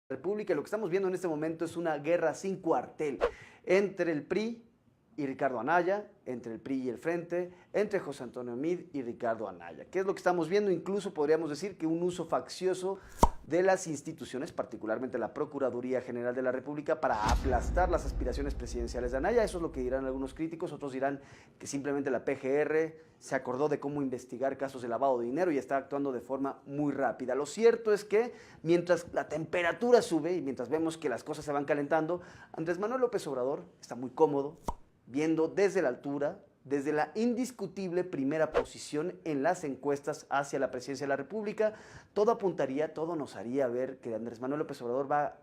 República, y lo que estamos viendo en este momento es una guerra sin cuartel entre el PRI y Ricardo Anaya, entre el PRI y el Frente, entre José Antonio Meade y Ricardo Anaya. ¿Qué es lo que estamos viendo? Incluso podríamos decir que un uso faccioso de las instituciones, particularmente la Procuraduría General de la República, para aplastar las aspiraciones presidenciales de Anaya. Eso es lo que dirán algunos críticos, otros dirán que simplemente la PGR se acordó de cómo investigar casos de lavado de dinero y está actuando de forma muy rápida. Lo cierto es que mientras la temperatura sube y mientras vemos que las cosas se van calentando, Andrés Manuel López Obrador está muy cómodo, viendo desde la altura, desde la indiscutible primera posición en las encuestas hacia la presidencia de la República. Todo apuntaría, todo nos haría ver que Andrés Manuel López Obrador va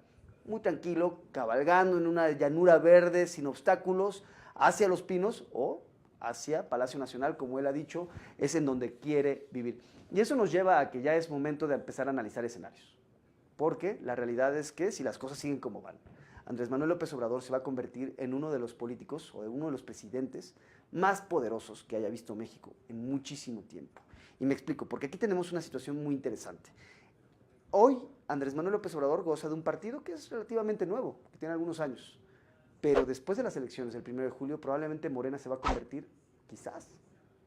muy tranquilo, cabalgando en una llanura verde, sin obstáculos, hacia Los Pinos o hacia Palacio Nacional, como él ha dicho, es en donde quiere vivir. Y eso nos lleva a que ya es momento de empezar a analizar escenarios, porque la realidad es que si las cosas siguen como van, Andrés Manuel López Obrador se va a convertir en uno de los políticos o de uno de los presidentes más poderosos que haya visto México en muchísimo tiempo. Y me explico, porque aquí tenemos una situación muy interesante. Hoy Andrés Manuel López Obrador goza de un partido que es relativamente nuevo, que tiene algunos años, pero después de las elecciones del 1 de julio probablemente Morena se va a convertir, quizás,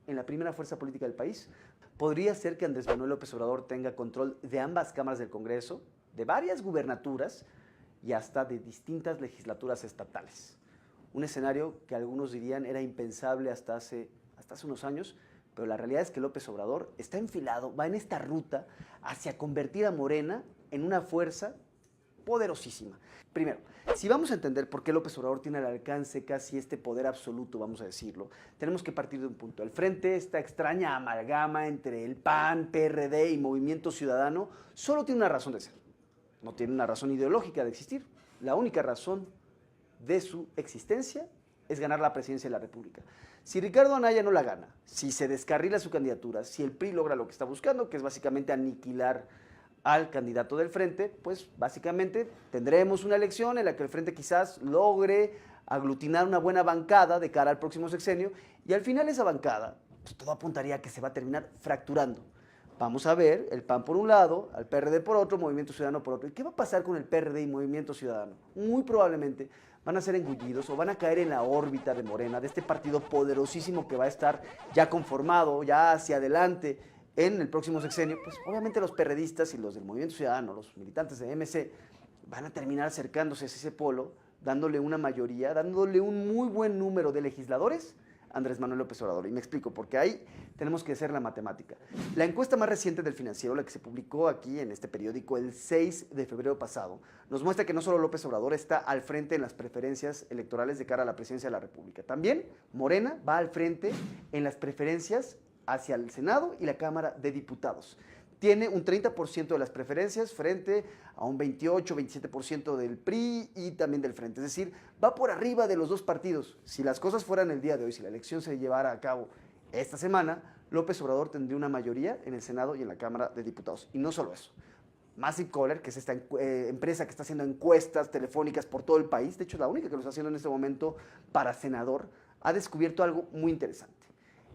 en la primera fuerza política del país. Podría ser que Andrés Manuel López Obrador tenga control de ambas cámaras del Congreso, de varias gubernaturas, y hasta de distintas legislaturas estatales. Un escenario que algunos dirían era impensable hasta hace unos años, pero la realidad es que López Obrador está enfilado, va en esta ruta hacia convertir a Morena en una fuerza poderosísima. Primero, si vamos a entender por qué López Obrador tiene al alcance casi este poder absoluto, vamos a decirlo, tenemos que partir de un punto. El Frente, esta extraña amalgama entre el PAN, PRD y Movimiento Ciudadano, solo tiene una razón de ser. No tiene una razón ideológica de existir. La única razón de su existencia es ganar la presidencia de la República. Si Ricardo Anaya no la gana, si se descarrila su candidatura, si el PRI logra lo que está buscando, que es básicamente aniquilar al candidato del Frente, pues básicamente tendremos una elección en la que el Frente quizás logre aglutinar una buena bancada de cara al próximo sexenio, y al final esa bancada, pues todo apuntaría a que se va a terminar fracturando. Vamos a ver el PAN por un lado, al PRD por otro, Movimiento Ciudadano por otro. ¿Y qué va a pasar con el PRD y Movimiento Ciudadano? Muy probablemente van a ser engullidos o van a caer en la órbita de Morena, de este partido poderosísimo que va a estar ya conformado, ya hacia adelante en el próximo sexenio. Pues obviamente los perredistas y los del Movimiento Ciudadano, los militantes de MC, van a terminar acercándose a ese polo, dándole una mayoría, dándole un muy buen número de legisladores a Andrés Manuel López Obrador. Y me explico, porque ahí tenemos que hacer la matemática. La encuesta más reciente del Financiero, la que se publicó aquí en este periódico el 6 de febrero pasado, nos muestra que no solo López Obrador está al frente en las preferencias electorales de cara a la presidencia de la República, también Morena va al frente en las preferencias hacia el Senado y la Cámara de Diputados. Tiene un 30% de las preferencias frente a un 28, 27% del PRI y también del Frente. Es decir, va por arriba de los dos partidos. Si las cosas fueran el día de hoy, si la elección se llevara a cabo esta semana, López Obrador tendría una mayoría en el Senado y en la Cámara de Diputados. Y no solo eso. Massive Caller, que es esta empresa que está haciendo encuestas telefónicas por todo el país, de hecho es la única que lo está haciendo en este momento para senador, ha descubierto algo muy interesante.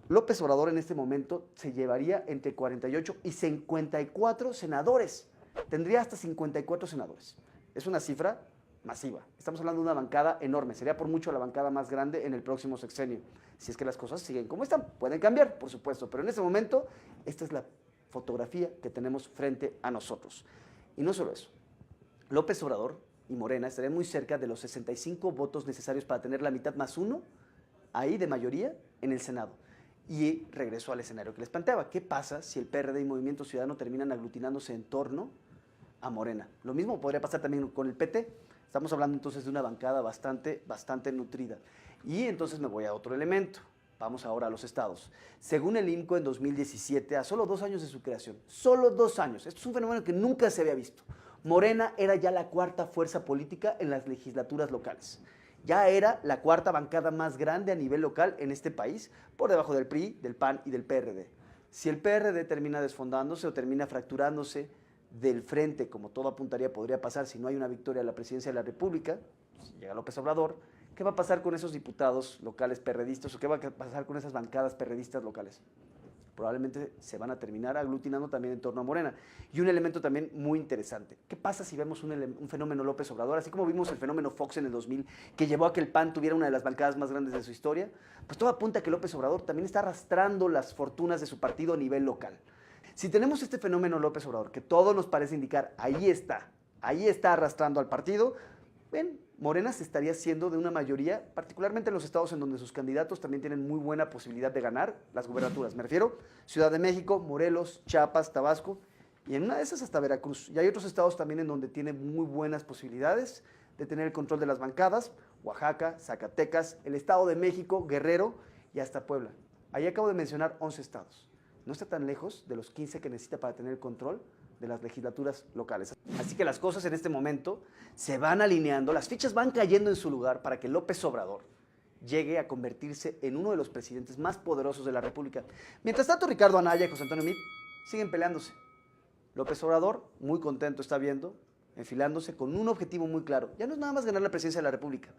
López Obrador en este momento se llevaría entre 48 y 54 senadores. Tendría hasta 54 senadores. Es una cifra masiva. Estamos hablando de una bancada enorme. Sería por mucho la bancada más grande en el próximo sexenio. Si es que las cosas siguen como están. Pueden cambiar, por supuesto, pero en este momento esta es la fotografía que tenemos frente a nosotros. Y no solo eso. López Obrador y Morena estarían muy cerca de los 65 votos necesarios para tener la mitad más uno ahí de mayoría en el Senado. Y regreso al escenario que les planteaba. ¿Qué pasa si el PRD y Movimiento Ciudadano terminan aglutinándose en torno a Morena? Lo mismo podría pasar también con el PT. Estamos hablando entonces de una bancada bastante nutrida. Y entonces me voy a otro elemento. Vamos ahora a los estados. Según el INCO en 2017, a solo 2 años de su creación, solo 2 años, esto es un fenómeno que nunca se había visto, Morena era ya la cuarta fuerza política en las legislaturas locales. Ya era la cuarta bancada más grande a nivel local en este país, por debajo del PRI, del PAN y del PRD. Si el PRD termina desfondándose o termina fracturándose del Frente, como todo apuntaría podría pasar si no hay una victoria a la presidencia de la República, si llega López Obrador, ¿qué va a pasar con esos diputados locales perredistas o qué va a pasar con esas bancadas perredistas locales? probablemente se van a terminar aglutinando también en torno a Morena. Y un elemento también muy interesante. ¿Qué pasa si vemos un fenómeno López Obrador? Así como vimos el fenómeno Fox en el 2000, que llevó a que el PAN tuviera una de las bancadas más grandes de su historia, pues todo apunta a que López Obrador también está arrastrando las fortunas de su partido a nivel local. Si tenemos este fenómeno López Obrador, que todo nos parece indicar, ahí está arrastrando al partido, ven, Morena se estaría haciendo de una mayoría, particularmente en los estados en donde sus candidatos también tienen muy buena posibilidad de ganar las gubernaturas. Me refiero Ciudad de México, Morelos, Chiapas, Tabasco, y en una de esas hasta Veracruz. Y hay otros estados también en donde tiene muy buenas posibilidades de tener el control de las bancadas, Oaxaca, Zacatecas, el Estado de México, Guerrero y hasta Puebla. Ahí acabo de mencionar 11 estados. No está tan lejos de los 15 que necesita para tener el control de las legislaturas locales. Así que las cosas en este momento se van alineando, las fichas van cayendo en su lugar para que López Obrador llegue a convertirse en uno de los presidentes más poderosos de la República. Mientras tanto, Ricardo Anaya y José Antonio Meade siguen peleándose. López Obrador, muy contento, está viendo, enfilándose con un objetivo muy claro. Ya no es nada más ganar la presidencia de la República.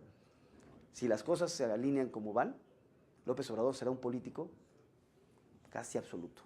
Si las cosas se alinean como van, López Obrador será un político casi absoluto.